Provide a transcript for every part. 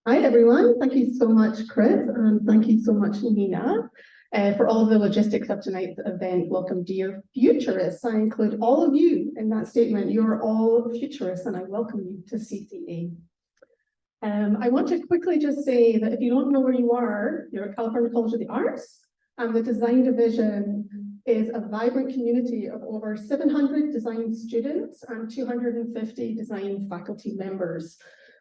Hi, everyone. Thank you so much, Chris, and thank you so much, Nina, for all the logistics of tonight's event. Welcome, dear futurists. I include all of you in that statement. You're all futurists, and I welcome you to CCA. I want to quickly just say that if you don't know where you are, you're at California College of the Arts, and the design division is a vibrant community of over 700 design students and 250 design faculty members.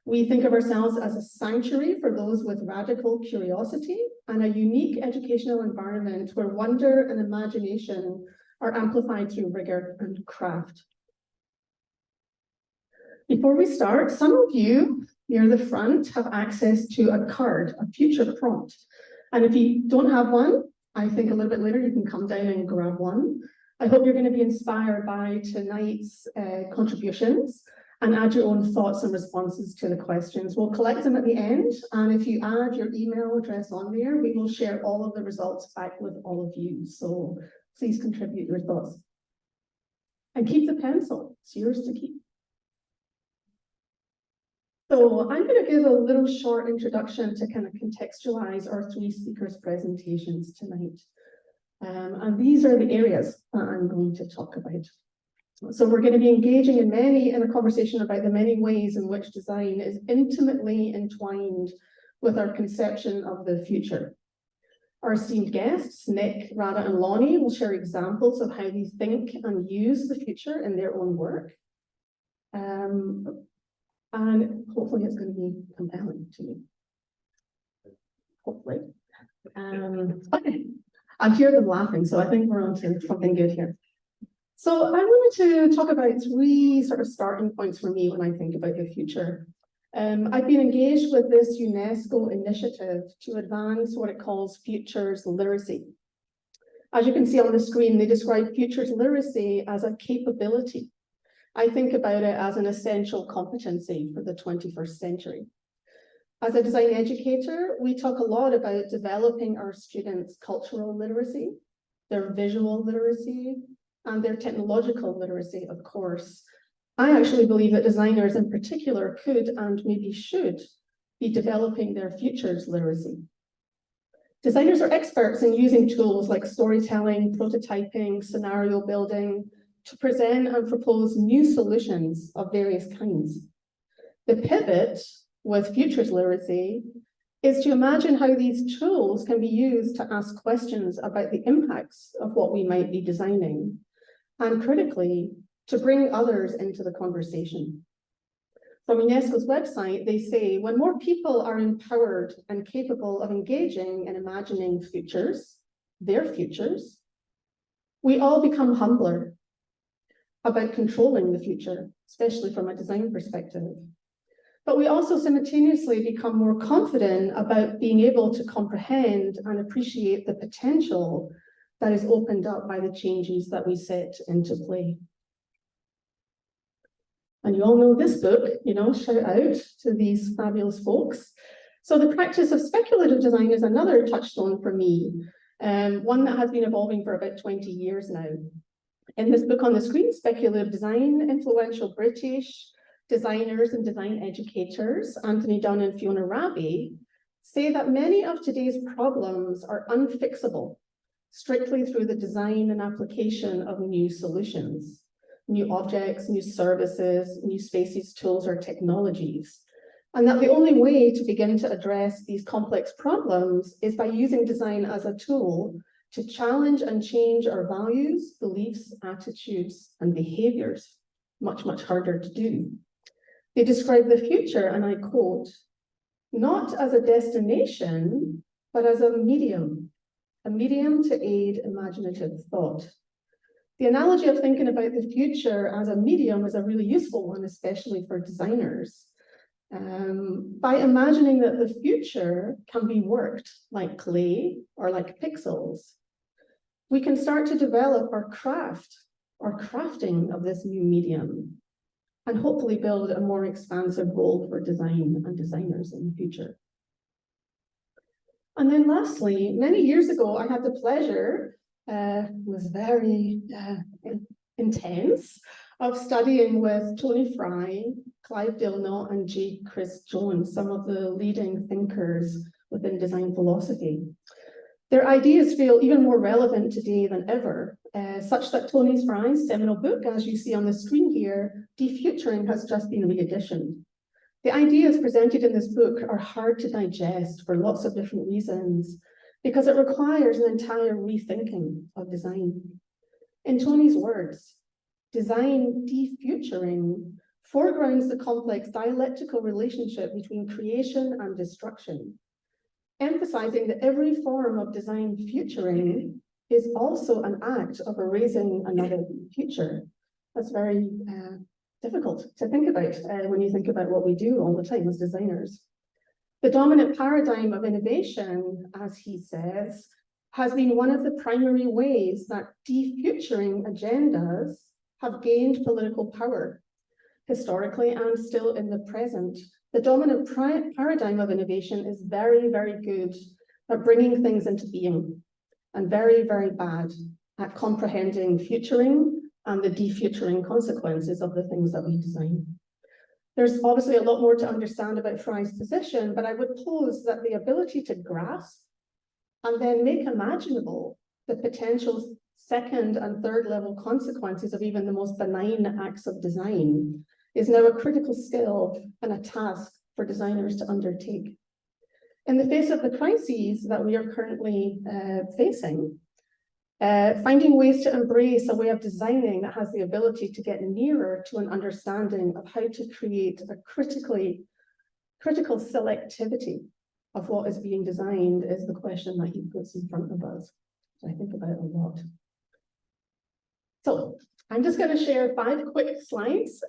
We think of ourselves as a sanctuary for those with radical curiosity and a unique educational environment where wonder and imagination are amplified through rigor and craft. Before we start, some of you near the front have access to a card, a future prompt. And if you don't have one, I think a little bit later you can come down and grab one. I hope you're going to be inspired by tonight's contributions and add your own thoughts and responses to the questions. We'll collect them at the end, and if you add your email address on there, we will share all of the results back with all of you. So please contribute your thoughts. And keep the pencil, it's yours to keep. So I'm going to give a little short introduction to kind of contextualize our three speakers' presentations tonight. And these are the areas that I'm going to talk about. So we're going to be engaging in a conversation about the many ways in which design is intimately entwined with our conception of the future. Our esteemed guests, Nick, Radha, and Lonny, will share examples of how they think and use the future in their own work. And hopefully it's going to be compelling to you. Hopefully. Okay, I hear them laughing, so I think we're on to something good here. So I wanted to talk about three sort of starting points for me when I think about the future. I've been engaged with this UNESCO initiative to advance what it calls futures literacy. As you can see on the screen, they describe futures literacy as a capability. I think about it as an essential competency for the 21st century. As a design educator, we talk a lot about developing our students' cultural literacy, their visual literacy, and their technological literacy, of course. I actually believe that designers in particular could and maybe should be developing their futures literacy. Designers are experts in using tools like storytelling, prototyping, scenario building, to present and propose new solutions of various kinds. The pivot with futures literacy is to imagine how these tools can be used to ask questions about the impacts of what we might be designing, and critically, to bring others into the conversation. From UNESCO's website, they say, when more people are empowered and capable of engaging and imagining futures, their futures, we all become humbler about controlling the future, especially from a design perspective. But we also simultaneously become more confident about being able to comprehend and appreciate the potential that is opened up by the changes that we set into play. And you all know this book, shout out to these fabulous folks. So the practice of speculative design is another touchstone for me, one that has been evolving for about 20 years now. In this book on the screen, Speculative Design, influential British designers and design educators, Anthony Dunn and Fiona Raby, say that many of today's problems are unfixable strictly through the design and application of new solutions, new objects, new services, new spaces, tools, or technologies. And that the only way to begin to address these complex problems is by using design as a tool to challenge and change our values, beliefs, attitudes, and behaviors. Much, much harder to do. They describe the future, and I quote, not as a destination, but as a medium to aid imaginative thought. The analogy of thinking about the future as a medium is a really useful one, especially for designers. By imagining that the future can be worked like clay or like pixels, we can start to develop our crafting of this new medium, and hopefully build a more expansive role for design and designers in the future. And then lastly, many years ago, I had the pleasure, was very intense, of studying with Tony Fry, Clive Dale and J. Chris Jones, some of the leading thinkers within design philosophy. Their ideas feel even more relevant today than ever, such that Tony Fry's seminal book, as you see on the screen here, Defuturing, has just been reeditioned. The ideas presented in this book are hard to digest for lots of different reasons, because it requires an entire rethinking of design. In Tony's words, design defuturing foregrounds the complex dialectical relationship between creation and destruction, emphasizing that every form of design futuring is also an act of erasing another future. That's very difficult to think about when you think about what we do all the time as designers. The dominant paradigm of innovation, as he says, has been one of the primary ways that defuturing agendas have gained political power, historically and still in the present. The dominant paradigm of innovation is very, very good at bringing things into being and very, very bad at comprehending futuring and the defuturing consequences of the things that we design. There's obviously a lot more to understand about Fry's position, but I would pose that the ability to grasp and then make imaginable the potential second and third level consequences of even the most benign acts of design is now a critical skill and a task for designers to undertake. In the face of the crises that we are currently facing, finding ways to embrace a way of designing that has the ability to get nearer to an understanding of how to create a critical selectivity of what is being designed is the question that he puts in front of us, which I think about a lot. So I'm just going to share 5 quick slides.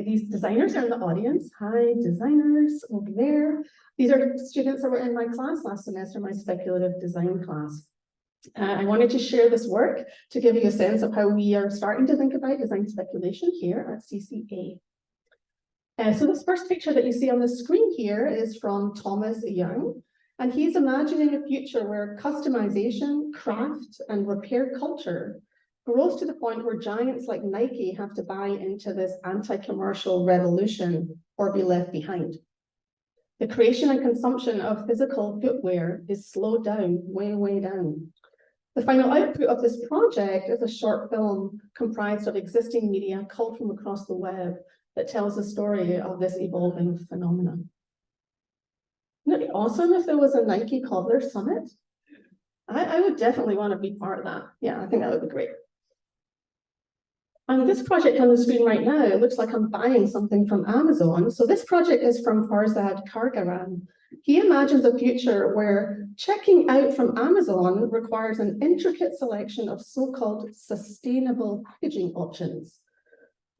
These designers are in the audience. Hi, designers over there. These are students that were in my class last semester, my speculative design class. I wanted to share this work to give you a sense of how we are starting to think about design speculation here at CCA. So this first picture that you see on the screen here is from Thomas Young, and he's imagining a future where customization, craft, and repair culture grows to the point where giants like Nike have to buy into this anti-commercial revolution or be left behind. The creation and consumption of physical footwear is slowed down, way, way down. The final output of this project is a short film comprised of existing media culled from across the web that tells the story of this evolving phenomenon. Wouldn't it be awesome if there was a Nike Cobbler Summit? I would definitely want to be part of that. Yeah, I think that would be great. And this project on the screen right now, it looks like I'm buying something from Amazon. So this project is from Farzad Kargaran. He imagines a future where checking out from Amazon requires an intricate selection of so-called sustainable packaging options.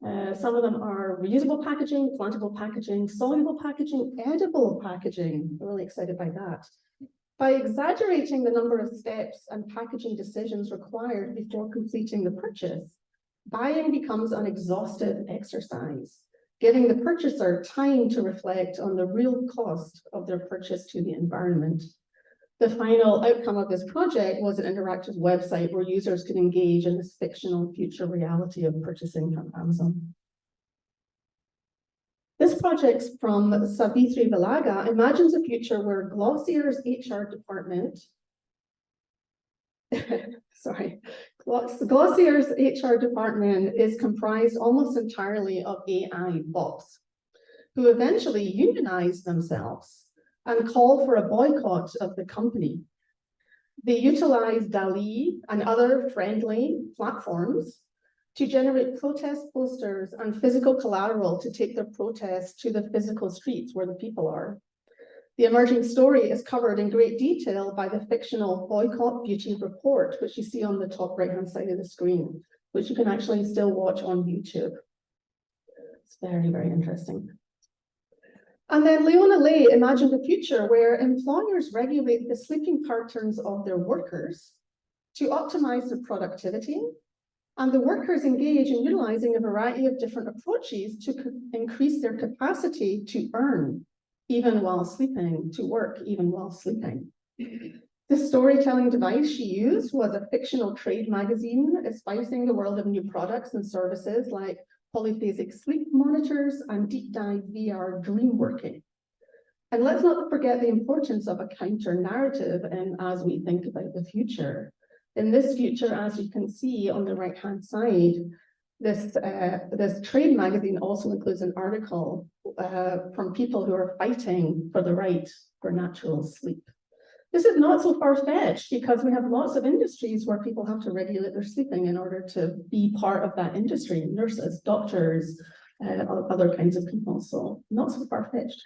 Some of them are reusable packaging, plantable packaging, soluble packaging, edible packaging. I'm really excited by that. By exaggerating the number of steps and packaging decisions required before completing the purchase, buying becomes an exhaustive exercise, giving the purchaser time to reflect on the real cost of their purchase to the environment. The final outcome of this project was an interactive website where users could engage in this fictional future reality of purchasing from Amazon. This project from Savitri Vilaga imagines a future where Glossier's HR department Glossier's HR department is comprised almost entirely of AI bots who eventually unionize themselves and call for a boycott of the company. They utilize DALL-E and other friendly platforms to generate protest posters and physical collateral to take their protests to the physical streets where the people are. The emerging story is covered in great detail by the fictional Boycott Beauty Report, which you see on the top right-hand side of the screen, which you can actually still watch on YouTube. It's very, very interesting. And then Leona Lay imagined a future where employers regulate the sleeping patterns of their workers to optimize their productivity, and the workers engage in utilizing a variety of different approaches to increase their capacity to earn, even while sleeping, to work even while sleeping. The storytelling device she used was a fictional trade magazine espousing the world of new products and services like polyphasic sleep monitors, and deep dive VR dream working. And let's not forget the importance of a counter narrative as we think about the future. In this future, as you can see on the right-hand side, this trade magazine also includes an article from people who are fighting for the right for natural sleep. This is not so far-fetched because we have lots of industries where people have to regulate their sleeping in order to be part of that industry, nurses, doctors, other kinds of people, so not so far-fetched.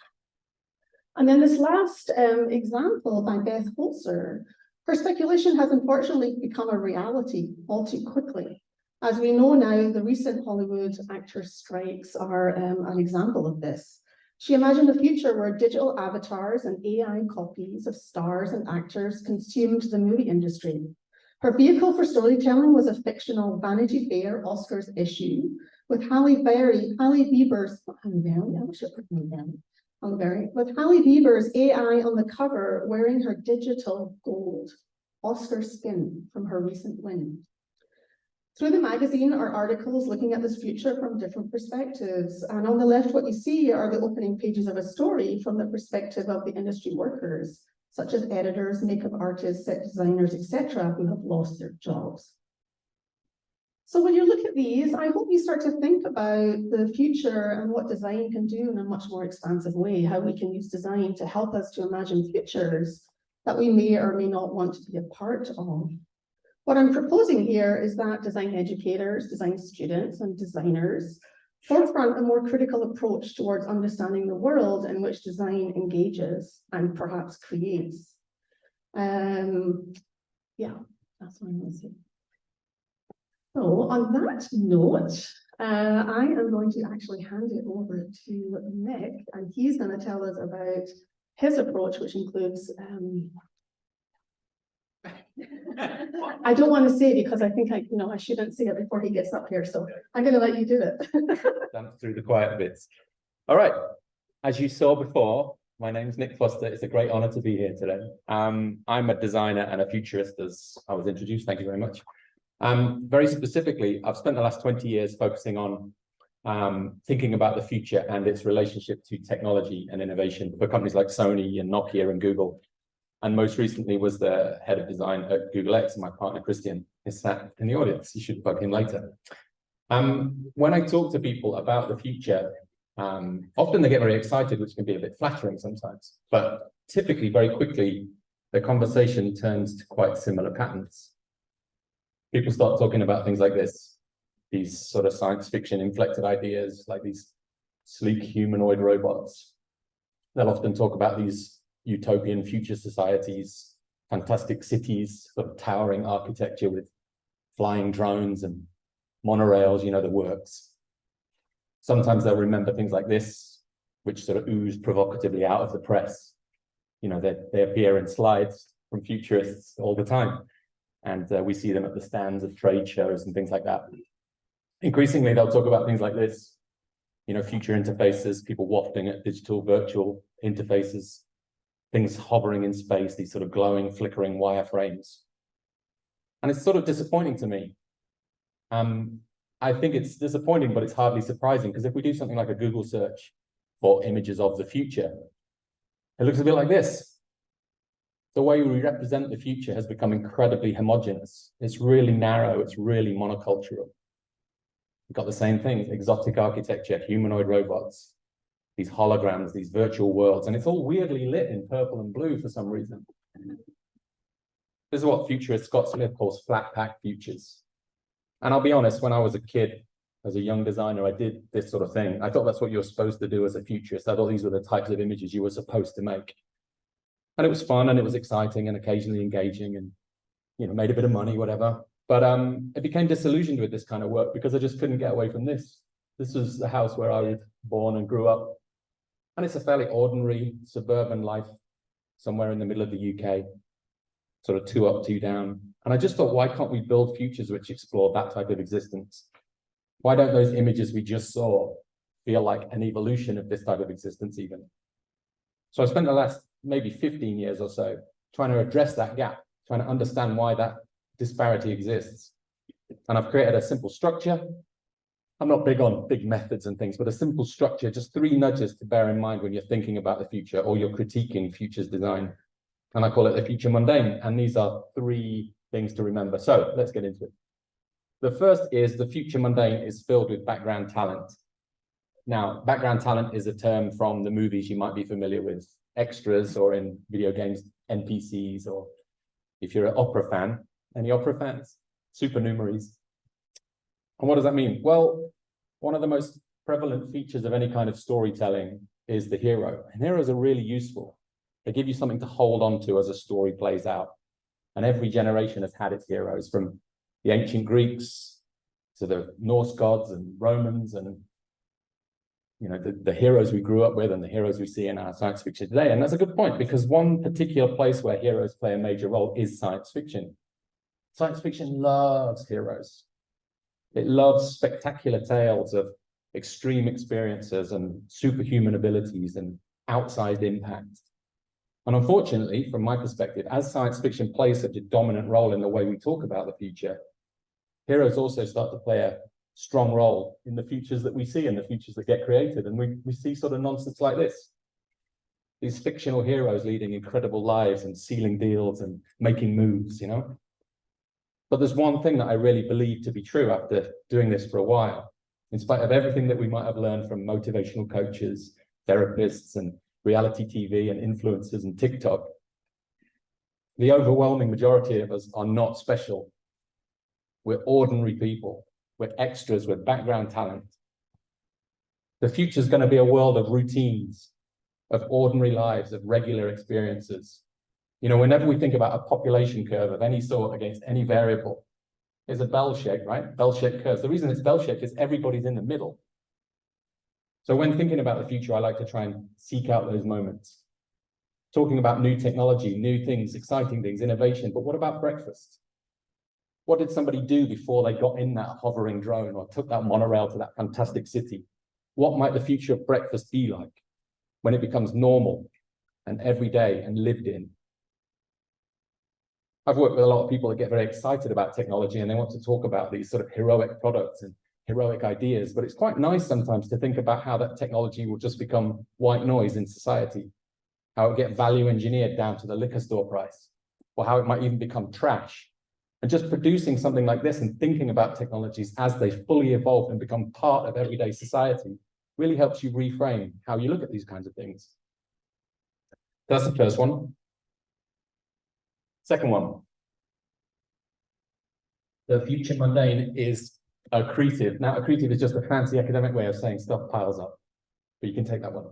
And then this last example by Beth Holzer, her speculation has unfortunately become a reality all too quickly. As we know now, the recent Hollywood actors' strikes are an example of this. She imagined a future where digital avatars and AI copies of stars and actors consumed the movie industry. Her vehicle for storytelling was a fictional Vanity Fair Oscars issue with Halle Bieber's AI on the cover wearing her digital gold Oscar skin from her recent win. Through the magazine are articles looking at this future from different perspectives. And on the left, what you see are the opening pages of a story from the perspective of the industry workers, such as editors, makeup artists, set designers, etc., who have lost their jobs. So when you look at these, I hope you start to think about the future and what design can do in a much more expansive way, how we can use design to help us to imagine futures that we may or may not want to be a part of. What I'm proposing here is that design educators, design students, and designers forefront a more critical approach towards understanding the world in which design engages and perhaps creates. Yeah, that's what I'm going to say. So on that note, I am going to actually hand it over to Nick, and he's going to tell us about his approach, which includes I don't want to say because I think I shouldn't say it before he gets up here, so I'm going to let you do it. Dance through the quiet bits. All right. As you saw before, my name's Nick Foster. It's a great honor to be here today. I'm a designer and a futurist, as I was introduced. Thank you very much. Very specifically, I've spent the last 20 years focusing on thinking about the future and its relationship to technology and innovation for companies like Sony and Nokia and Google. And most recently was the head of design at Google X, and my partner Christian is sat in the audience. You should bug him later. When I talk to people about the future, often they get very excited, which can be a bit flattering sometimes, but typically very quickly, the conversation turns to quite similar patterns. People start talking about things like this, these sort of science fiction inflected ideas, like these sleek humanoid robots. They'll often talk about these utopian future societies, fantastic cities, sort of towering architecture with flying drones and monorails, the works. Sometimes they'll remember things like this, which sort of ooze provocatively out of the press. They appear in slides from futurists all the time. And we see them at the stands of trade shows and things like that. Increasingly, they'll talk about things like this, future interfaces, people wafting at digital virtual interfaces, things hovering in space, these sort of glowing, flickering wireframes. And it's sort of disappointing to me. I think it's disappointing, but it's hardly surprising, because if we do something like a Google search for images of the future, it looks a bit like this. The way we represent the future has become incredibly homogeneous. It's really narrow, it's really monocultural. We've got the same things, exotic architecture, humanoid robots, these holograms, these virtual worlds, and it's all weirdly lit in purple and blue for some reason. This is what futurist Scott Smith calls flat pack futures. And I'll be honest, when I was a kid, as a young designer, I did this sort of thing. I thought that's what you were supposed to do as a futurist. I thought these were the types of images you were supposed to make. And it was fun and it was exciting and occasionally engaging and, made a bit of money, whatever. But I became disillusioned with this kind of work because I just couldn't get away from this. This was the house where I was born and grew up. And it's a fairly ordinary suburban life somewhere in the middle of the UK, sort of 2 up, 2 down. And I just thought, why can't we build futures which explore that type of existence? Why don't those images we just saw feel like an evolution of this type of existence even? So I spent the last maybe 15 years or so trying to address that gap, trying to understand why that disparity exists. And I've created a simple structure I'm not big on big methods and things, but a simple structure, just 3 nudges to bear in mind when you're thinking about the future or you're critiquing futures design. And I call it the future mundane. And these are 3 things to remember. So let's get into it. The first is the future mundane is filled with background talent. Now, background talent is a term from the movies you might be familiar with, extras, or in video games, NPCs, or if you're an opera fan, any opera fans? Supernumeraries. And what does that mean? Well, one of the most prevalent features of any kind of storytelling is the hero. And heroes are really useful. They give you something to hold on to as a story plays out. And every generation has had its heroes, from the ancient Greeks to the Norse gods and Romans, and the heroes we grew up with and the heroes we see in our science fiction today. And that's a good point, because one particular place where heroes play a major role is science fiction. Science fiction loves heroes. It loves spectacular tales of extreme experiences and superhuman abilities and outsized impact. And unfortunately, from my perspective, as science fiction plays such a dominant role in the way we talk about the future, heroes also start to play a strong role in the futures that we see and the futures that get created. And we see sort of nonsense like this. These fictional heroes leading incredible lives and sealing deals and making moves, But there's one thing that I really believe to be true after doing this for a while, in spite of everything that we might have learned from motivational coaches, therapists, and reality TV and influencers and TikTok. The overwhelming majority of us are not special. We're ordinary people. We're extras with background talent. The future is going to be a world of routines, of ordinary lives, of regular experiences. Whenever we think about a population curve of any sort against any variable, it's a bell shape, right? Bell-shaped curves. The reason it's bell-shaped is everybody's in the middle. So when thinking about the future, I like to try and seek out those moments. Talking about new technology, new things, exciting things, innovation. But what about breakfast? What did somebody do before they got in that hovering drone or took that monorail to that fantastic city? What might the future of breakfast be like when it becomes normal and everyday and lived in? I've worked with a lot of people that get very excited about technology and they want to talk about these sort of heroic products and heroic ideas, but it's quite nice sometimes to think about how that technology will just become white noise in society, how it will get value engineered down to the liquor store price, or how it might even become trash. And just producing something like this and thinking about technologies as they fully evolve and become part of everyday society really helps you reframe how you look at these kinds of things. That's the first one. Second one. The future mundane is accretive. Now, accretive is just a fancy academic way of saying stuff piles up, but you can take that one.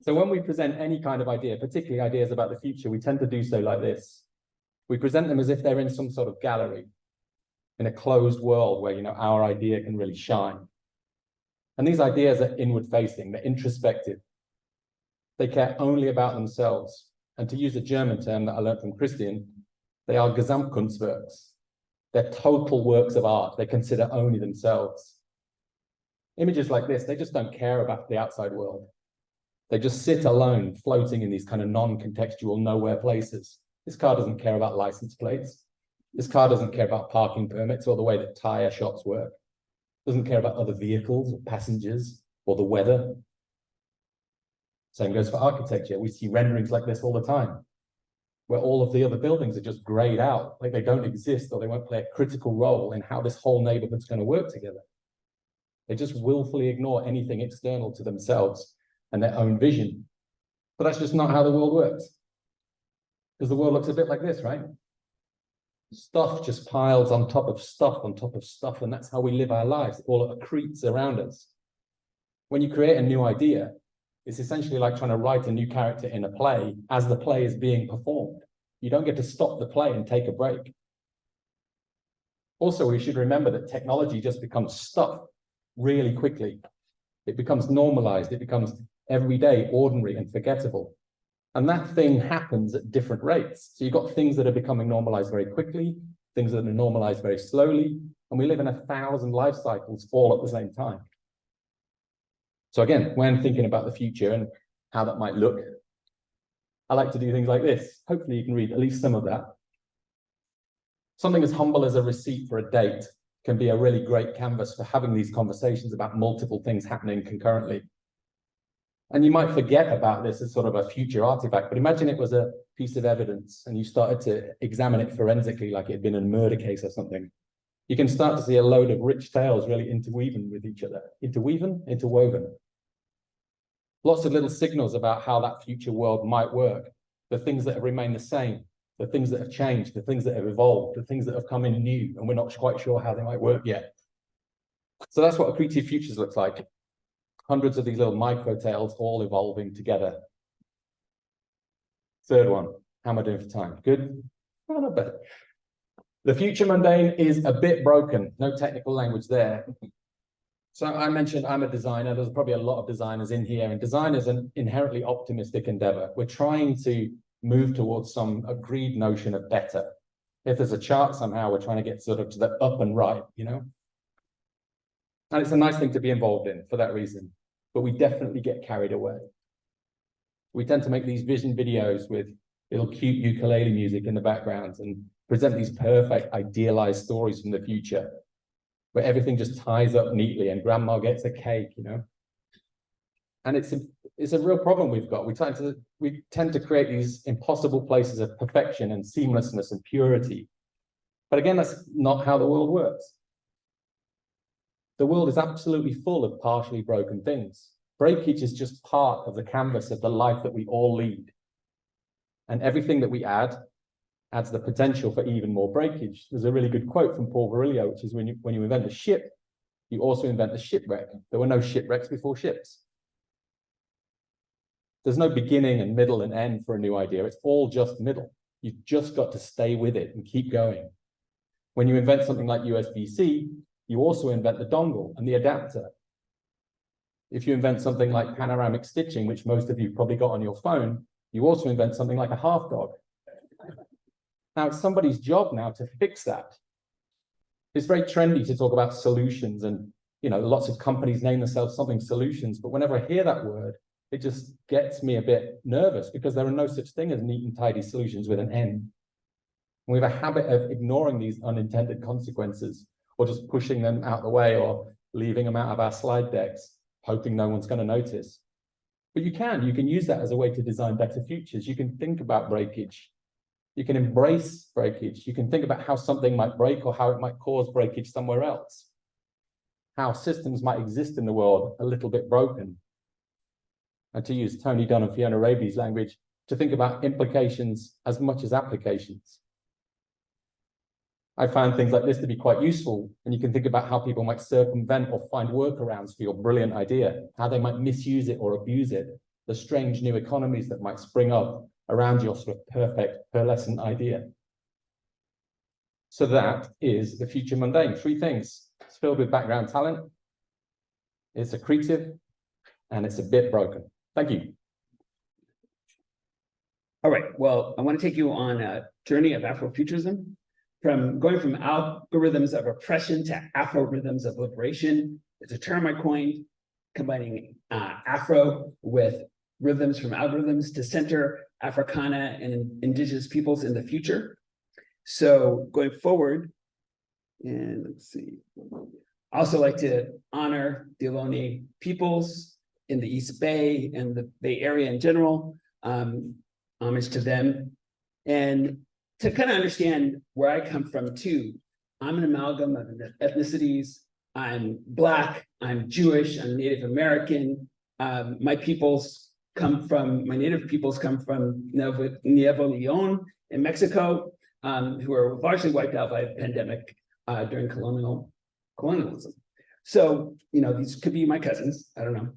So when we present any kind of idea, particularly ideas about the future, we tend to do so like this. We present them as if they're in some sort of gallery, in a closed world where, our idea can really shine. And these ideas are inward-facing, they're introspective. They care only about themselves. And to use a German term that I learned from Christian, they are Gesamtkunstwerks. They're total works of art. They consider only themselves. Images like this, they just don't care about the outside world. They just sit alone, floating in these kind of non-contextual, nowhere places. This car doesn't care about license plates. This car doesn't care about parking permits or the way that tire shops work. Doesn't care about other vehicles or passengers or the weather. Same goes for architecture. We see renderings like this all the time, where all of the other buildings are just grayed out, like they don't exist or they won't play a critical role in how this whole neighborhood's going to work together. They just willfully ignore anything external to themselves and their own vision. But that's just not how the world works. Because the world looks a bit like this, right? Stuff just piles on top of stuff on top of stuff, and that's how we live our lives. It all accretes around us. When you create a new idea, it's essentially like trying to write a new character in a play as the play is being performed. You don't get to stop the play and take a break. Also, we should remember that technology just becomes stuff really quickly. It becomes normalized. It becomes everyday, ordinary, and forgettable. And that thing happens at different rates. So you've got things that are becoming normalized very quickly, things that are normalized very slowly, and we live in 1,000 life cycles all at the same time. So again, when thinking about the future and how that might look, I like to do things like this. Hopefully you can read at least some of that. Something as humble as a receipt for a date can be a really great canvas for having these conversations about multiple things happening concurrently. And you might forget about this as sort of a future artifact, but imagine it was a piece of evidence and you started to examine it forensically like it had been a murder case or something. You can start to see a load of rich tales really interweaving with each other. Interwoven. Lots of little signals about how that future world might work. The things that have remained the same, the things that have changed, the things that have evolved, the things that have come in new, and we're not quite sure how they might work yet. So that's what Accretive Futures looks like. Hundreds of these little micro tales all evolving together. Third one, how am I doing for time? Good? Oh, not bad. The future mundane is a bit broken. No technical language there. So I mentioned I'm a designer. There's probably a lot of designers in here, and design is an inherently optimistic endeavor. We're trying to move towards some agreed notion of better. If there's a chart somehow, we're trying to get sort of to the up and right, you know? And it's a nice thing to be involved in for that reason, but we definitely get carried away. We tend to make these vision videos with little cute ukulele music in the background and present these perfect idealized stories from the future where everything just ties up neatly and grandma gets a cake, you know? And it's a real problem we've got. We tend to create these impossible places of perfection and seamlessness and purity. But again, that's not how the world works. The world is absolutely full of partially broken things. Breakage is just part of the canvas of the life that we all lead. And everything that we add adds the potential for even more breakage. There's a really good quote from Paul Virilio, which is when you invent the ship, you also invent the shipwreck. There were no shipwrecks before ships. There's no beginning and middle and end for a new idea. It's all just middle. You've just got to stay with it and keep going. When you invent something like USB-C, you also invent the dongle and the adapter. If you invent something like panoramic stitching, which most of you probably got on your phone, you also invent something like a half dog. Now, it's somebody's job now to fix that. It's very trendy to talk about solutions, and lots of companies name themselves something solutions, but whenever I hear that word, it just gets me a bit nervous because there are no such thing as neat and tidy solutions with an N. We have a habit of ignoring these unintended consequences or just pushing them out the way or leaving them out of our slide decks, hoping no one's going to notice. But you can use that as a way to design better futures. You can think about breakage. You can embrace breakage. You can think about how something might break or how it might cause breakage somewhere else. How systems might exist in the world a little bit broken. And to use Tony Dunn and Fiona Raby's language, to think about implications as much as applications. I found things like this to be quite useful, and you can think about how people might circumvent or find workarounds for your brilliant idea, how they might misuse it or abuse it, the strange new economies that might spring up around your sort of perfect pearlescent idea. So that is the future mundane. 3 things. It's filled with background talent, it's accretive, and it's a bit broken. Thank you. All right, well, I want to take you on a journey of Afrofuturism, going from algorithms of oppression to Afro-rhythms of liberation. It's a term I coined, combining Afro with rhythms from algorithms to center Africana and indigenous peoples in the future. So going forward, and let's see, I also like to honor the Ohlone peoples in the East Bay and the Bay Area in general, homage to them. And to kind of understand where I come from too, I'm an amalgam of ethnicities. I'm Black, I'm Jewish, I'm Native American. My native peoples come from Nuevo Leon in Mexico, who were largely wiped out by a pandemic during colonialism. So, these could be my cousins, I don't know.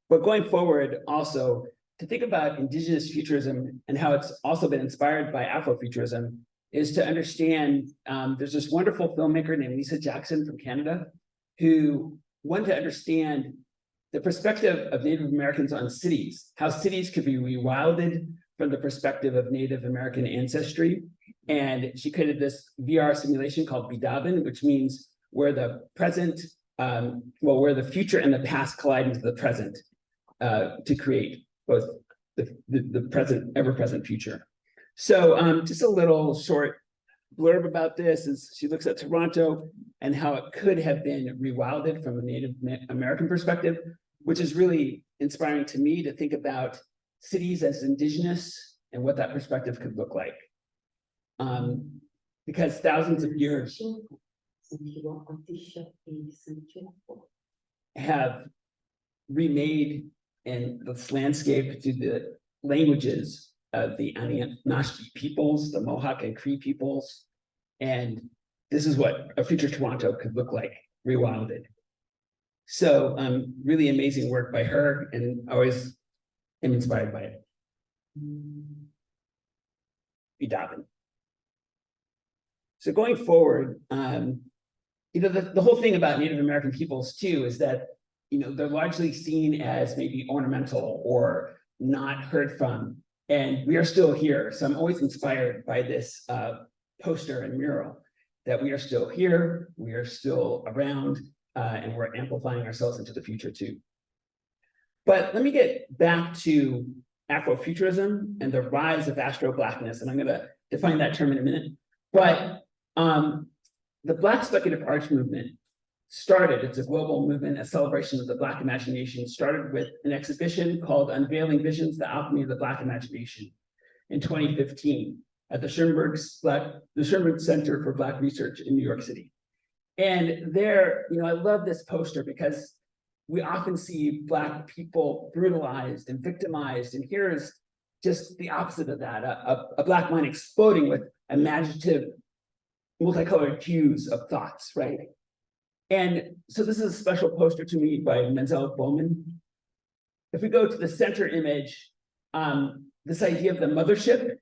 But going forward, also, to think about indigenous futurism and how it's also been inspired by Afrofuturism is to understand, there's this wonderful filmmaker named Lisa Jackson from Canada who wanted to understand the perspective of Native Americans on cities, how cities could be rewilded from the perspective of Native American ancestry. And she created this VR simulation called Bidabin, which means where the present, where the future and the past collide into the present to create both the present, ever-present future. So just a little short blurb about this is she looks at Toronto and how it could have been rewilded from a Native American perspective, which is really inspiring to me to think about cities as indigenous and what that perspective could look like. Because thousands of years have remade in this landscape through the languages of the Anishinaabe peoples, the Mohawk and Cree peoples. And this is what a future Toronto could look like, rewilded. So really amazing work by her, and I always am inspired by it. Idabin. So going forward, the whole thing about Native American peoples too is that they're largely seen as maybe ornamental or not heard from, and we are still here. So I'm always inspired by this poster and mural that we are still here, we are still around, and we're amplifying ourselves into the future too. But let me get back to Afrofuturism and the rise of Astro-Blackness, and I'm going to define that term in a minute. But the Black Speculative Arts movement started, it's a global movement, a celebration of the Black imagination, started with an exhibition called Unveiling Visions, the Alchemy of the Black Imagination in 2015 at the Schoenberg Center for Black Research in New York City. And there, I love this poster because we often see Black people brutalized and victimized, and here is just the opposite of that, a Black mind exploding with imaginative, multicolored hues of thoughts, right? And so this is a special poster to me by Menzel Bowman. If we go to the center image, this idea of the mothership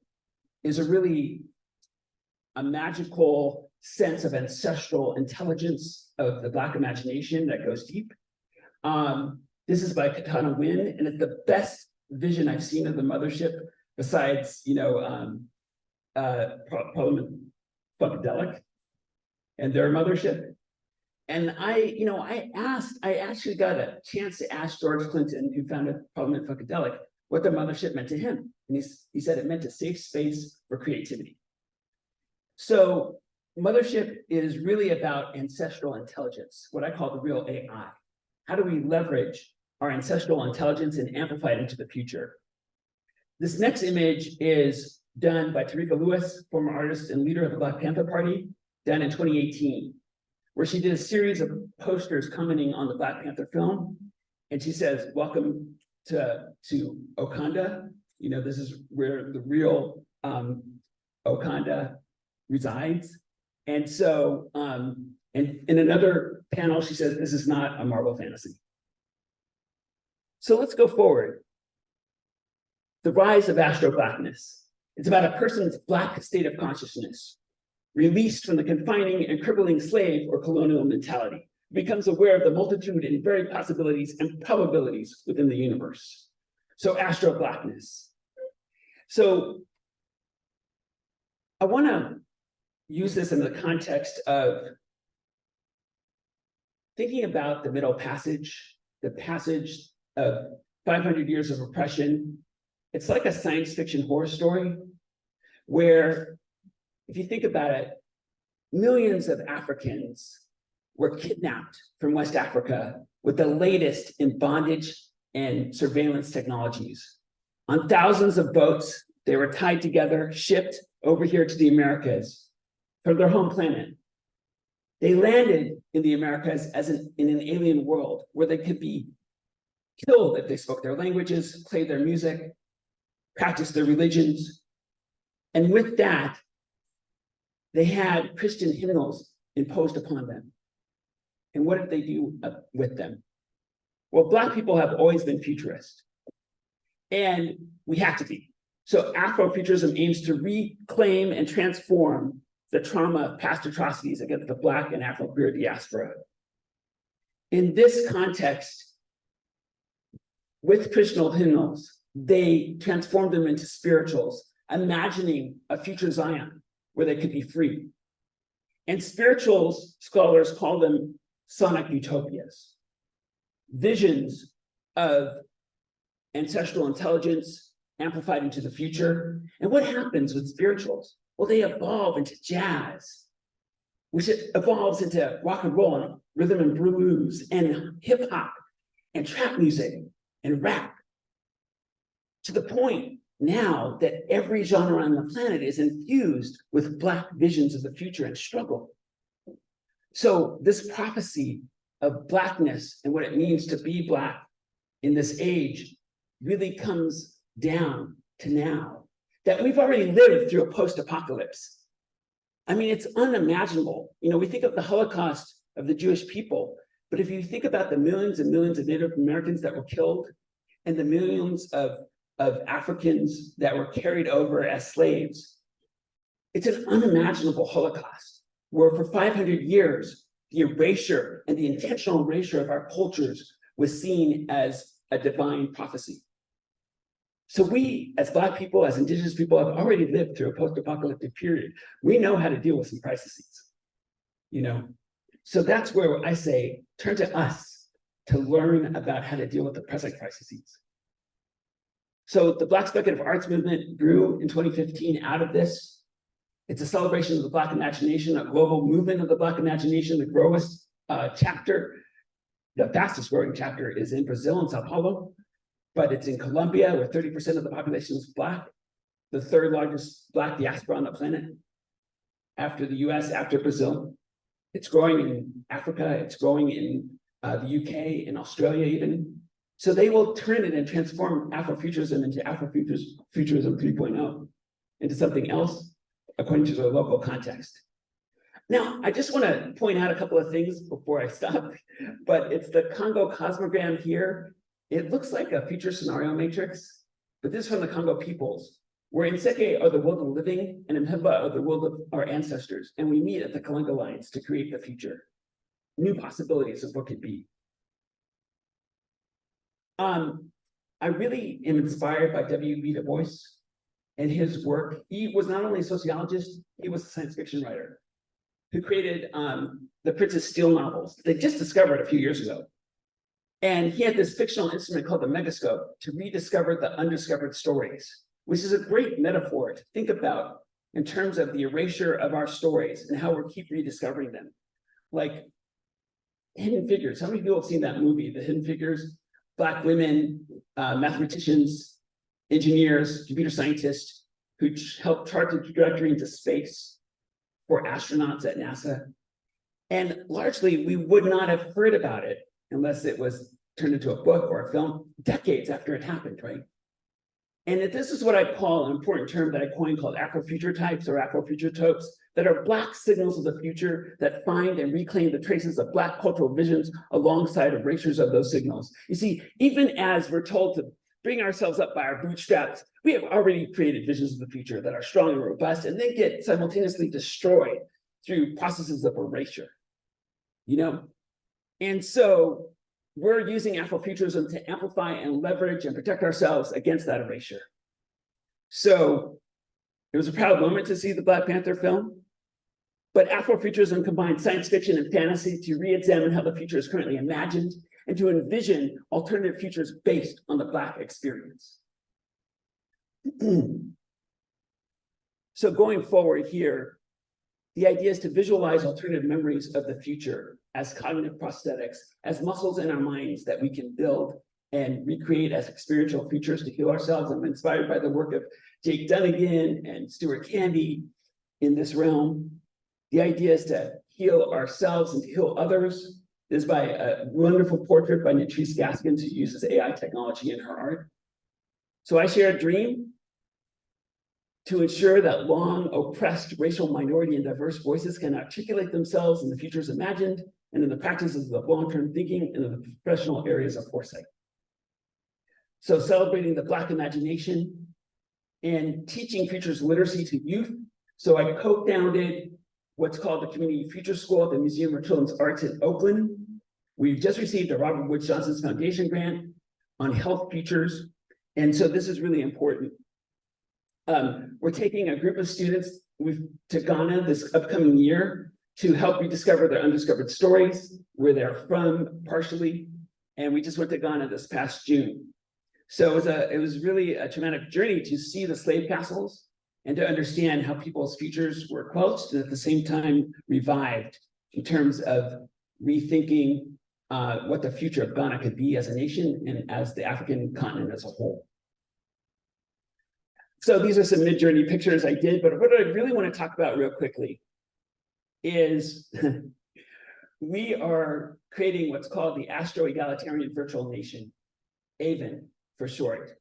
is a magical sense of ancestral intelligence of the Black imagination that goes deep. This is by Katana Wynn, and it's the best vision I've seen of the mothership besides, Parliament Funkadelic and their mothership. And I actually got a chance to ask George Clinton, who founded Parliament Funkadelic, what the mothership meant to him. And he said it meant a safe space for creativity. So mothership is really about ancestral intelligence, what I call the real AI. How do we leverage our ancestral intelligence and amplify it into the future? This next image is done by Tarika Lewis, former artist and leader of the Black Panther Party, done in 2018, where she did a series of posters commenting on the Black Panther film. And she says, welcome to Wakanda. This is where the real Wakanda resides. And so, and in another panel, she says, this is not a Marvel fantasy. So let's go forward. The rise of Astro-Blackness. It's about a person's Black state of consciousness, released from the confining and crippling slave or colonial mentality, becomes aware of the multitude and varied possibilities and probabilities within the universe. So Astro-Blackness. So I want to use this in the context of thinking about the Middle Passage, the passage of 500 years of oppression. It's like a science fiction horror story where, if you think about it, millions of Africans were kidnapped from West Africa with the latest in bondage and surveillance technologies. On thousands of boats, they were tied together, shipped over here to the Americas from their home planet. They landed in the Americas in an alien world where they could be killed if they spoke their languages, played their music, practiced their religions. And with that, they had Christian hymnals imposed upon them. And what did they do with them? Well, Black people have always been futurist, and we have to be. So Afrofuturism aims to reclaim and transform the trauma of past atrocities against the Black and Afro-queer diaspora. In this context, with Christian hymnals, they transformed them into spirituals, imagining a future Zion where they could be free. And spirituals, scholars call them sonic utopias, visions of ancestral intelligence amplified into the future. And what happens with spirituals? Well, they evolve into jazz, which evolves into rock and roll and rhythm and blues and hip hop and trap music and rap, to the point now that every genre on the planet is infused with Black visions of the future and struggle. So this prophecy of Blackness and what it means to be Black in this age really comes down to now, that we've already lived through a post-apocalypse. I mean, it's unimaginable. You know, we think of the Holocaust of the Jewish people, but if you think about the millions and millions of Native Americans that were killed and the millions of Africans that were carried over as slaves, it's an unimaginable Holocaust where for 500 years, the erasure and the intentional erasure of our cultures was seen as a divine prophecy. So we, as Black people, as Indigenous people, have already lived through a post-apocalyptic period. We know how to deal with some crises, you know? So that's where I say, turn to us to learn about how to deal with the present crises. So the Black Speculative Arts movement grew in 2015 out of this. It's a celebration of the Black imagination, a global movement of the Black imagination. The growest chapter, the fastest growing chapter, is in Brazil, in Sao Paulo, but it's in Colombia, where 30% of the population is Black, the third largest Black diaspora on the planet, after the US, after Brazil. It's growing in Africa, it's growing in the UK, in Australia even. So they will turn it and transform Afrofuturism into Afrofuturism 3.0, into something else, according to their local context. Now, I just want to point out a couple of things before I stop, but it's the Congo cosmogram here. It looks like a future scenario matrix, but this is from the Congo peoples, where Nseke are the world of living and Mbemba are the world of our ancestors. And we meet at the Kalinga lines to create the future, new possibilities of what could be. I really am inspired by W.B. Du Bois and his work. He was not only a sociologist, he was a science fiction writer who created the Princess Steele novels. They just discovered a few years ago. And he had this fictional instrument called the megascope to rediscover the undiscovered stories, which is a great metaphor to think about in terms of the erasure of our stories and how we keep rediscovering them. Like Hidden Figures. How many people have seen that movie, The Hidden Figures? Black women, mathematicians, engineers, computer scientists who helped chart the trajectory into space for astronauts at NASA. And largely, we would not have heard about it unless it was turned into a book or a film decades after it happened, right? And this is what I call an important term that I coined called Afrofuture types or Afrofuturetopes, that are Black signals of the future that find and reclaim the traces of Black cultural visions alongside erasures of those signals. You see, even as we're told to bring ourselves up by our bootstraps, we have already created visions of the future that are strong and robust and then get simultaneously destroyed through processes of erasure, you know? And so we're using Afrofuturism to amplify and leverage and protect ourselves against that erasure. So it was a proud moment to see the Black Panther film, but Afrofuturism combines science fiction and fantasy to re-examine how the future is currently imagined and to envision alternative futures based on the Black experience. So going forward here, the idea is to visualize alternative memories of the future as cognitive prosthetics, as muscles in our minds that we can build and recreate as experiential futures to heal ourselves. I'm inspired by the work of Jake Dunnigan and Stuart Candy in this realm. The idea is to heal ourselves and to heal others. This is by a wonderful portrait by Natrice Gaskins, who uses AI technology in her art. So I share a dream to ensure that long oppressed racial minority and diverse voices can articulate themselves in the futures imagined and in the practices of long-term thinking and in the professional areas of foresight. So celebrating the Black imagination and teaching futures literacy to youth. So I co-founded what's called the Community Future School at the Museum of Children's Arts in Oakland. We've just received a Robert Woods Johnson's Foundation grant on health futures. And so this is really important. We're taking a group of students to Ghana this upcoming year to help rediscover their undiscovered stories, where they're from partially. And we just went to Ghana this past June. So it was really a traumatic journey to see the slave castles and to understand how people's futures were quelched and at the same time revived in terms of rethinking what the future of Ghana could be as a nation and as the African continent as a whole. So these are some mid-journey pictures I did, but what I really want to talk about real quickly is we are creating what's called the Astro-Egalitarian Virtual Nation, AVEN for short.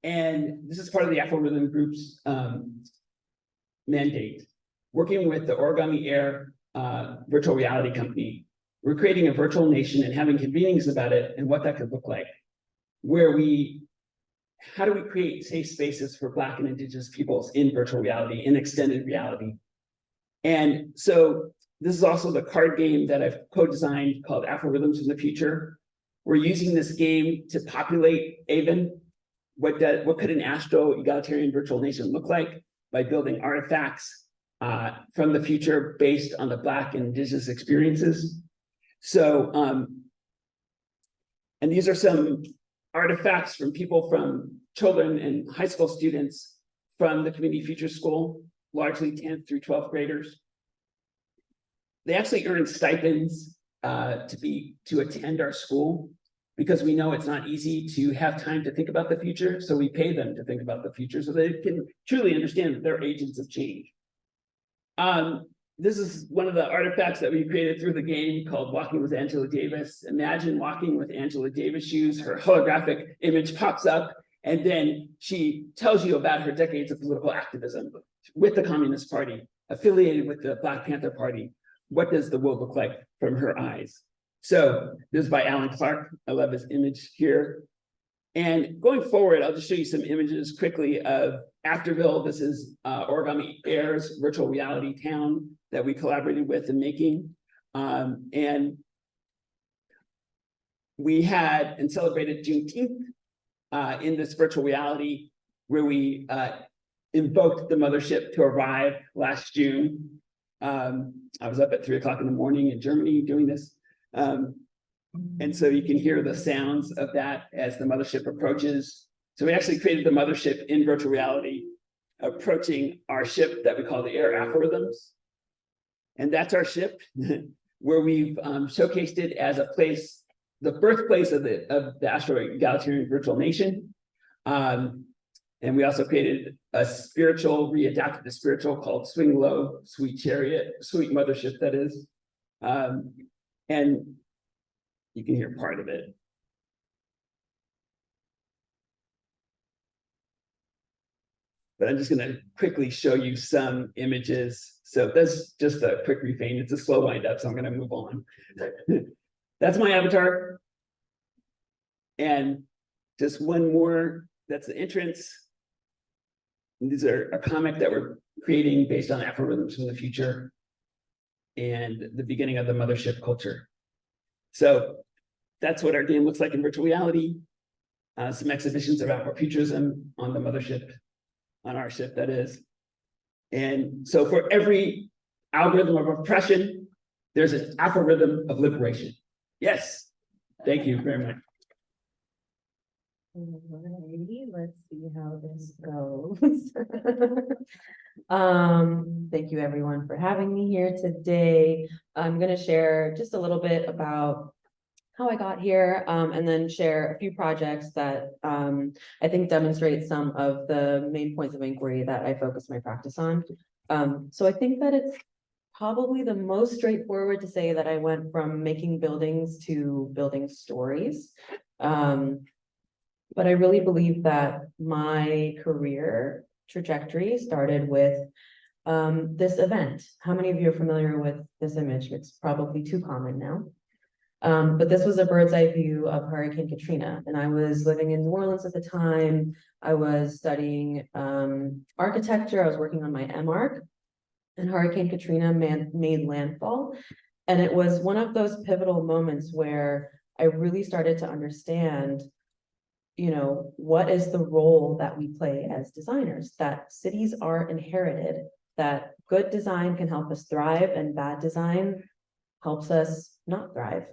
And this is part of the Afro-Rhythm Group's mandate. Working with the Origami Air virtual reality company, we're creating a virtual nation and having convenings about it and what that could look like. How do we create safe spaces for Black and Indigenous peoples in virtual reality, in extended reality? And so this is also the card game that I've co-designed called Afro Rhythms from the Future. We're using this game to populate AVEN. What could an Astro-Egalitarian virtual nation look like by building artifacts from the future based on the Black and Indigenous experiences? So, and these are some artifacts from children and high school students from the Community Future School, largely 10th through 12th graders. They actually earn stipends to attend our school because we know it's not easy to have time to think about the future. So we pay them to think about the future so they can truly understand that they're agents of change. This is one of the artifacts that we created through the game called Walking with Angela Davis. Imagine walking with Angela Davis shoes. Her holographic image pops up, and then she tells you about her decades of political activism with the Communist Party, affiliated with the Black Panther Party. What does the world look like from her eyes? So this is by Alan Clark. I love his image here. And going forward, I'll just show you some images quickly of Afterville. This is Origami Air's virtual reality town that we collaborated with in making. And we had and celebrated Juneteenth in this virtual reality where we invoked the mothership to arrive last June. I was up at 3 o'clock in the morning in Germany doing this. And so you can hear the sounds of that as the mothership approaches. So we actually created the mothership in virtual reality, approaching our ship that we call the Air Algorithms. And that's our ship, where we've showcased it as a place, the birthplace of the Astro-Egalitarian Virtual Nation. And we also created a spiritual, readapted a spiritual called Swing Low, Sweet Chariot, Sweet Mothership, that is. And you can hear part of it. But I'm just going to quickly show you some images. So that's just a quick refrain. It's a slow wind up, so I'm going to move on. That's my avatar. And just one more, that's the entrance. And these are a comic that we're creating based on Afro Rhythms from the Future and the beginning of the mothership culture. So that's what our game looks like in virtual reality. Some exhibitions of Afrofuturism on the mothership, on our ship, that is. And so for every algorithm of oppression, there's an algorithm of liberation. Yes, thank you very much. Alrighty, let's see how this goes. Thank you everyone for having me here today. I'm going to share just a little bit about how I got here, and then share a few projects that I think demonstrate some of the main points of inquiry that I focus my practice on. So I think that it's probably the most straightforward to say that I went from making buildings to building stories. But I really believe that my career trajectory started with this event. How many of you are familiar with this image? It's probably too common now. But this was a bird's eye view of Hurricane Katrina. And I was living in New Orleans at the time. I was studying architecture. I was working on my MArch. And Hurricane Katrina made landfall. And it was one of those pivotal moments where I really started to understand, you know, what is the role that we play as designers, that cities are inherited, that good design can help us thrive and bad design helps us not thrive.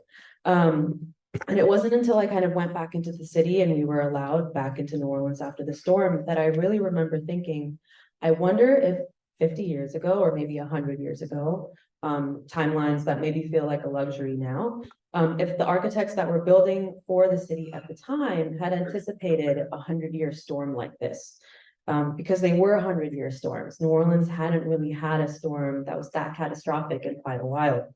And it wasn't until I kind of went back into the city and we were allowed back into New Orleans after the storm that I really remember thinking, I wonder if 50 years ago, or maybe 100 years ago, timelines that maybe feel like a luxury now, if the architects that were building for the city at the time had anticipated a 100-year storm like this. Because they were 100-year storms. New Orleans hadn't really had a storm that was that catastrophic in quite a while.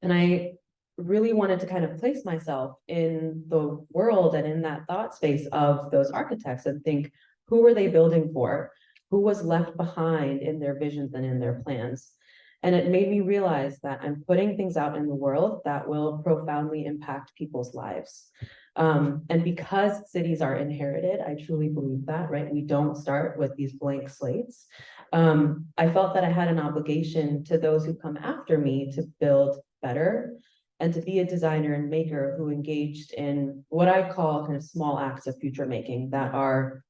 And I really wanted to kind of place myself in the world and in that thought space of those architects and think, who were they building for? Who was left behind in their visions and in their plans? And it made me realize that I'm putting things out in the world that will profoundly impact people's lives. And because cities are inherited, I truly believe that, right? We don't start with these blank slates. I felt that I had an obligation to those who come after me to build better and to be a designer and maker who engaged in what I call kind of small acts of future making that are,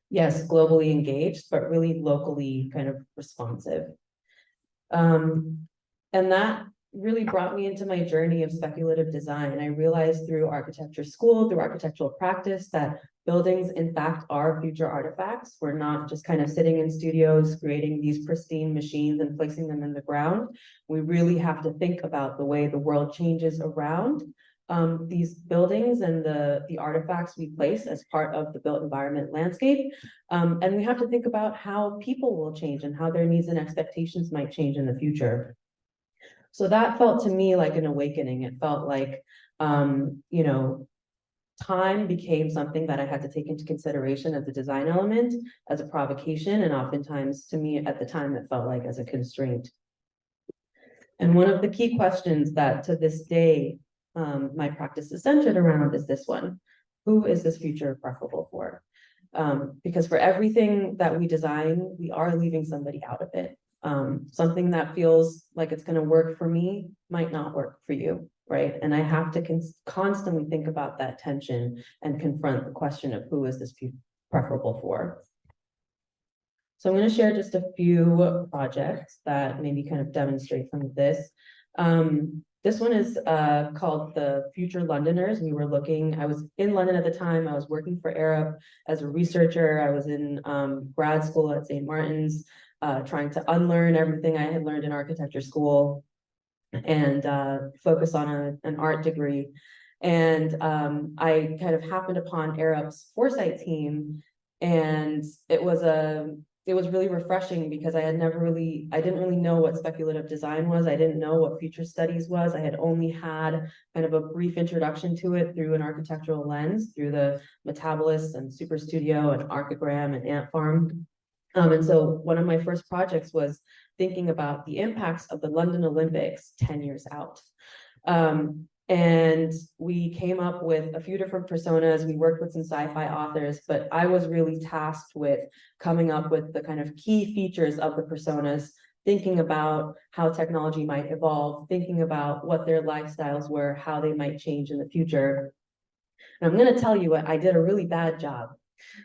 yes, globally engaged, but really locally kind of responsive. And that really brought me into my journey of speculative design. I realized through architecture school, through architectural practice, that buildings in fact are future artifacts. We're not just kind of sitting in studios creating these pristine machines and placing them in the ground. We really have to think about the way the world changes around these buildings and the artifacts we place as part of the built environment landscape. And we have to think about how people will change and how their needs and expectations might change in the future. So that felt to me like an awakening. It felt like, you know, time became something that I had to take into consideration as a design element, as a provocation, and oftentimes to me at the time it felt like as a constraint. And one of the key questions that to this day my practice is centered around is this one: who is this future preferable for? Because for everything that we design, we are leaving somebody out of it. Something that feels like it's going to work for me might not work for you, right? And I have to constantly think about that tension and confront the question of who is this preferable for. So I'm going to share just a few projects that maybe kind of demonstrate some of this. This one is called the Future Londoners. I was in London at the time. I was working for Arab as a researcher. I was in grad school at St. Martin's, trying to unlearn everything I had learned in architecture school and focus on an art degree. And I kind of happened upon Arab's foresight team, and it was really refreshing because I didn't really know what speculative design was. I didn't know what future studies was. I had only had kind of a brief introduction to it through an architectural lens, through the Metabolist and Super Studio and Archigram and Ant Farm. And so one of my first projects was thinking about the impacts of the London Olympics 10 years out. And we came up with a few different personas. We worked with some sci-fi authors, but I was really tasked with coming up with the kind of key features of the personas, thinking about how technology might evolve, thinking about what their lifestyles were, how they might change in the future. And I'm going to tell you what, I did a really bad job.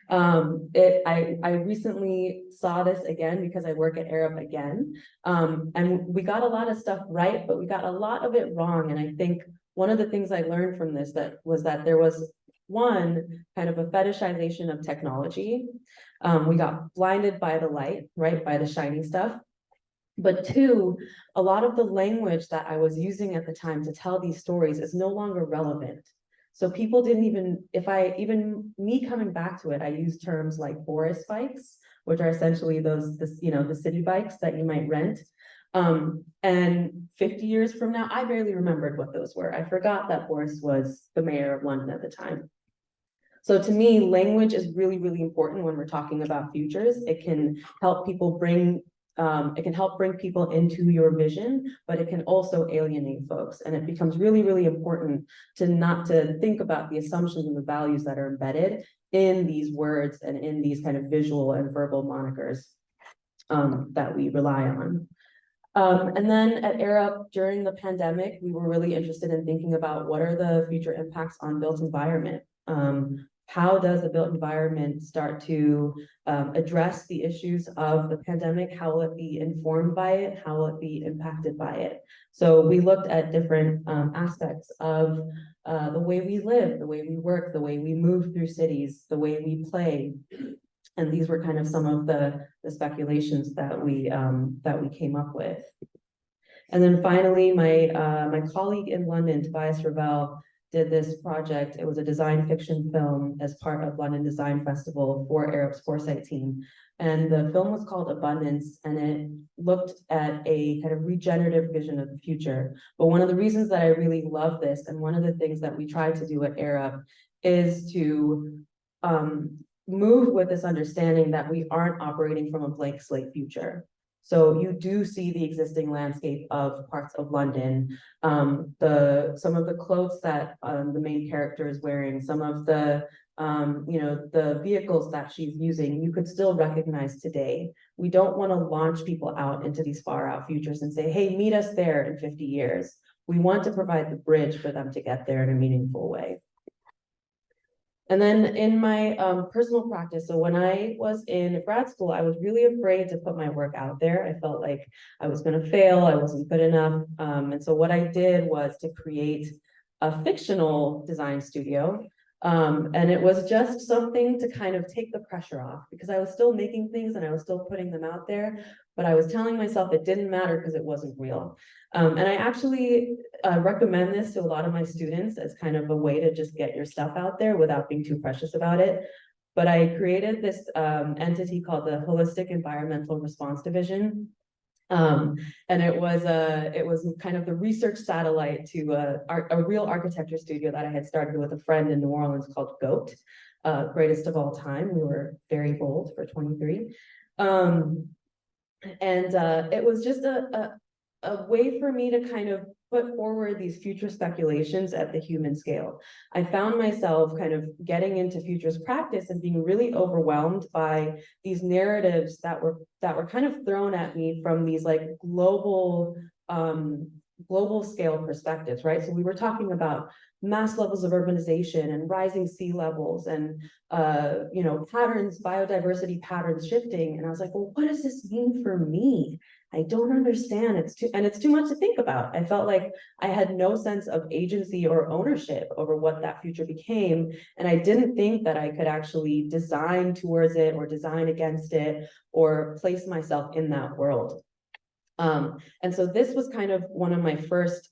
I recently saw this again because I work at Arab again. And we got a lot of stuff right, but we got a lot of it wrong. And I think one of the things I learned from this was that there was one kind of a fetishization of technology. We got blinded by the light, right, by the shiny stuff. But two, a lot of the language that I was using at the time to tell these stories is no longer relevant. So people didn't even, me coming back to it, I use terms like Boris bikes, which are essentially the city bikes that you might rent. And 50 years from now, I barely remembered what those were. I forgot that Boris was the mayor of London at the time. So to me, language is really, really important when we're talking about futures. It can help people bring people into your vision, but it can also alienate folks. And it becomes really, really important to think about the assumptions and the values that are embedded in these words and in these kind of visual and verbal monikers that we rely on. And then at Arab, during the pandemic, we were really interested in thinking about what are the future impacts on built environment. How does the built environment start to address the issues of the pandemic? How will it be informed by it? How will it be impacted by it? So we looked at different aspects of the way we live, the way we work, the way we move through cities, the way we play. And these were kind of some of the speculations that we came up with. And then finally, my colleague in London, Tobias Ravel, did this project. It was a design fiction film as part of London Design Festival for Arab's Foresight team. And the film was called Abundance, and it looked at a kind of regenerative vision of the future. But one of the reasons that I really love this, and one of the things that we tried to do at Arab, is to move with this understanding that we aren't operating from a blank slate future. So you do see the existing landscape of parts of London, some of the clothes that the main character is wearing, some of the the vehicles that she's using, you could still recognize today. We don't want to launch people out into these far out futures and say, hey, meet us there in 50 years. We want to provide the bridge for them to get there in a meaningful way. And then in my personal practice, so when I was in grad school, I was really afraid to put my work out there. I felt like I was going to fail, I wasn't good enough. And so what I did was to create a fictional design studio. And it was just something to kind of take the pressure off, because I was still making things and I was still putting them out there, but I was telling myself it didn't matter because it wasn't real. And I actually recommend this to a lot of my students as kind of a way to just get your stuff out there without being too precious about it. But I created this entity called the Holistic Environmental Response Division. And it was kind of the research satellite to a real architecture studio that I had started with a friend in New Orleans called GOAT, greatest of all time. We were very bold for 23. It was just a way for me to kind of put forward these future speculations at the human scale. I found myself kind of getting into futures practice and being really overwhelmed by these narratives that were kind of thrown at me from these like global scale perspectives, right? So we were talking about mass levels of urbanization and rising sea levels and patterns, biodiversity patterns shifting. And I was like, well, what does this mean for me? I don't understand. It's too much to think about. I felt like I had no sense of agency or ownership over what that future became. And I didn't think that I could actually design towards it or design against it or place myself in that world. And so this was kind of one of my first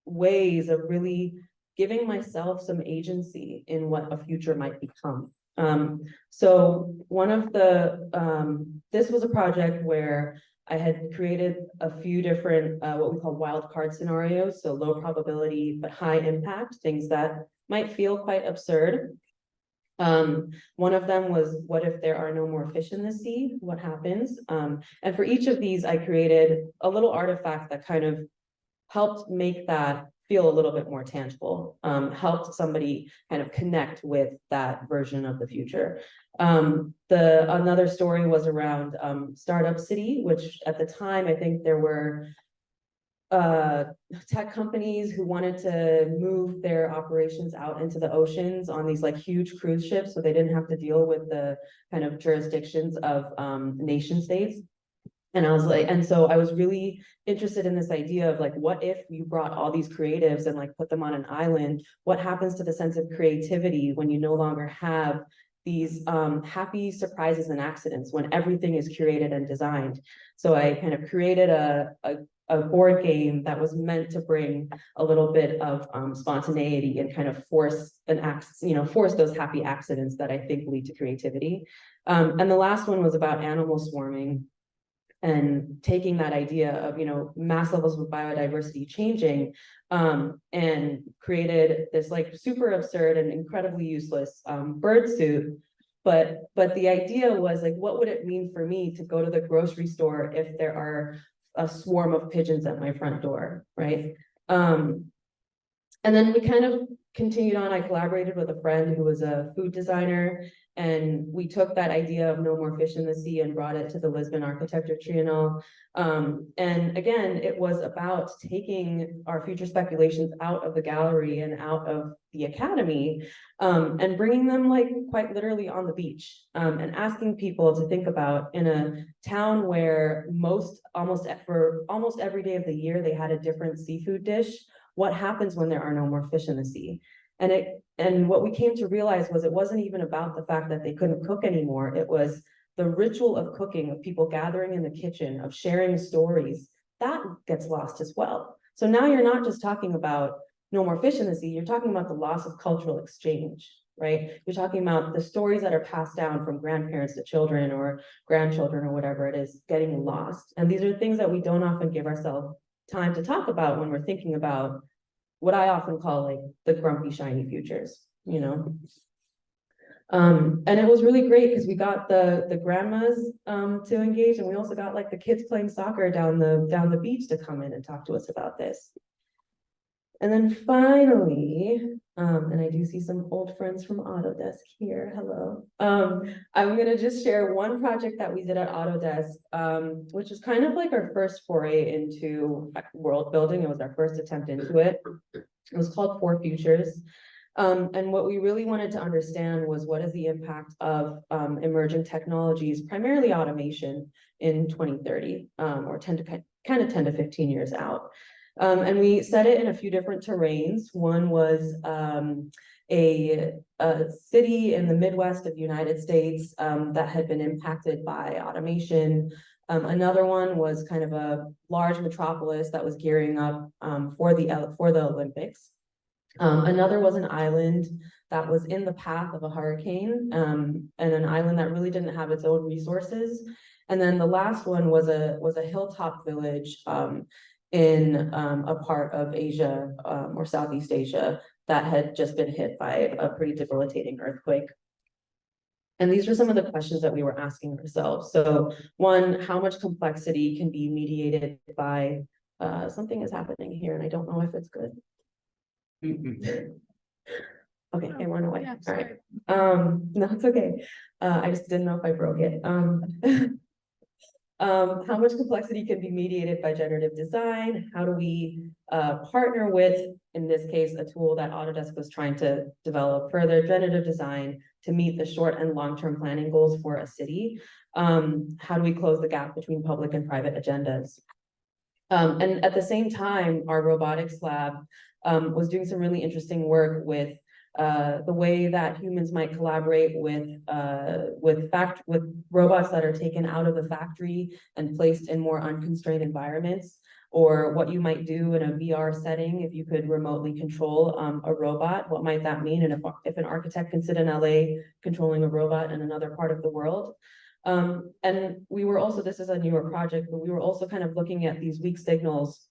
ways of really giving myself some agency in what a future might become. So one of this was a project where I had created a few different, what we call wild card scenarios. So low probability, but high impact, things that might feel quite absurd. One of them was, what if there are no more fish in the sea? What happens? And for each of these, I created a little artifact that kind of helped make that feel a little bit more tangible, helped somebody kind of connect with that version of the future. Another story was around Startup City, which at the time, I think there were tech companies who wanted to move their operations out into the oceans on these like huge cruise ships, so they didn't have to deal with the kind of jurisdictions of nation states. And so I was really interested in this idea of like, what if you brought all these creatives and like put them on an island? What happens to the sense of creativity when you no longer have these happy surprises and accidents, when everything is curated and designed? So I kind of created a board game that was meant to bring a little bit of spontaneity and kind of force those happy accidents that I think lead to creativity. And the last one was about animal swarming, and taking that idea of, mass levels of biodiversity changing, and created this like super absurd and incredibly useless bird suit. But the idea was like, what would it mean for me to go to the grocery store if there are a swarm of pigeons at my front door, right? And then we kind of continued on. I collaborated with a friend who was a food designer, and we took that idea of no more fish in the sea and brought it to the Lisbon Architecture Triennale. And again, it was about taking our future speculations out of the gallery and out of the academy, and bringing them like quite literally on the beach, and asking people to think about, in a town where almost every day of the year they had a different seafood dish, what happens when there are no more fish in the sea? And what we came to realize was it wasn't even about the fact that they couldn't cook anymore. It was the ritual of cooking, of people gathering in the kitchen, of sharing stories, that gets lost as well. So now you're not just talking about no more fish in the sea, you're talking about the loss of cultural exchange, right? You're talking about the stories that are passed down from grandparents to children or grandchildren or whatever it is getting lost. And these are things that we don't often give ourselves time to talk about when we're thinking about what I often call like the grumpy, shiny futures, you know? And it was really great because we got the grandmas to engage, and we also got like the kids playing soccer down the beach to come in and talk to us about this. And then finally, and I do see some old friends from Autodesk here, hello. I'm gonna just share one project that we did at Autodesk, which is kind of like our first foray into world building. It was our first attempt into it. It was called For Futures. And what we really wanted to understand was what is the impact of emerging technologies, primarily automation, in 2030, or 10 to 15 years out. And we set it in a few different terrains. One was a city in the Midwest of the United States that had been impacted by automation. Another one was kind of a large metropolis that was gearing up for the Olympics. Another was an island that was in the path of a hurricane, and an island that really didn't have its own resources. And then the last one was a hilltop village in a part of Asia or Southeast Asia that had just been hit by a pretty debilitating earthquake. And these were some of the questions that we were asking ourselves. So one, how much complexity can be mediated by something is happening here, and I don't know if it's good. Okay, it went away. Yeah, All right. No, it's okay. I just didn't know if I broke it. How much complexity can be mediated by generative design? How do we partner with, in this case, a tool that Autodesk was trying to develop further, generative design, to meet the short and long-term planning goals for a city? How do we close the gap between public and private agendas? And at the same time, our robotics lab was doing some really interesting work with the way that humans might collaborate with robots that are taken out of the factory and placed in more unconstrained environments, or what you might do in a VR setting if you could remotely control a robot. What might that mean? And if an architect can sit in LA controlling a robot in another part of the world. And we were also, this is a newer project, but we were also kind of looking at these weak signals,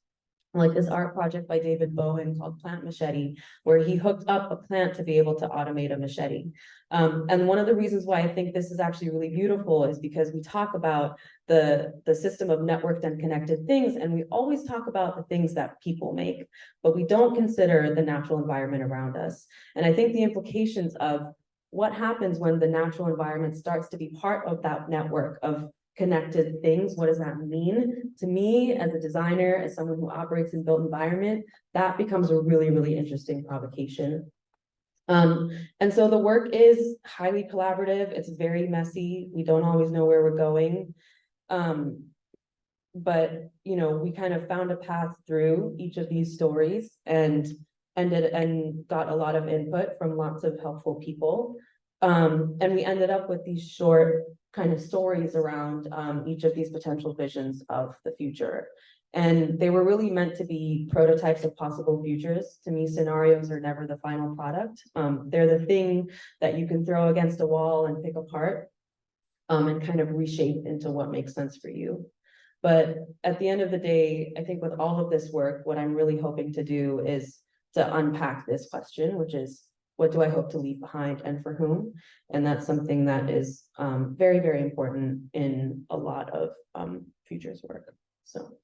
like this art project by David Bowen called Plant Machete, where he hooked up a plant to be able to automate a machete. And one of the reasons why I think this is actually really beautiful is because we talk about the system of networked and connected things, and we always talk about the things that people make, but we don't consider the natural environment around us. And I think the implications of what happens when the natural environment starts to be part of that network of connected things, what does that mean? To me, as a designer, as someone who operates in built environment, that becomes a really, really interesting provocation. And so the work is highly collaborative, it's very messy, we don't always know where we're going. But you know, we kind of found a path through each of these stories and got a lot of input from lots of helpful people. And we ended up with these short kind of stories around each of these potential visions of the future. And they were really meant to be prototypes of possible futures. To me, scenarios are never the final product. They're the thing that you can throw against a wall and pick apart and kind of reshape into what makes sense for you. But at the end of the day, I think with all of this work, what I'm really hoping to do is to unpack this question, which is, what do I hope to leave behind and for whom? And that's something that is very, very important in a lot of futures work. So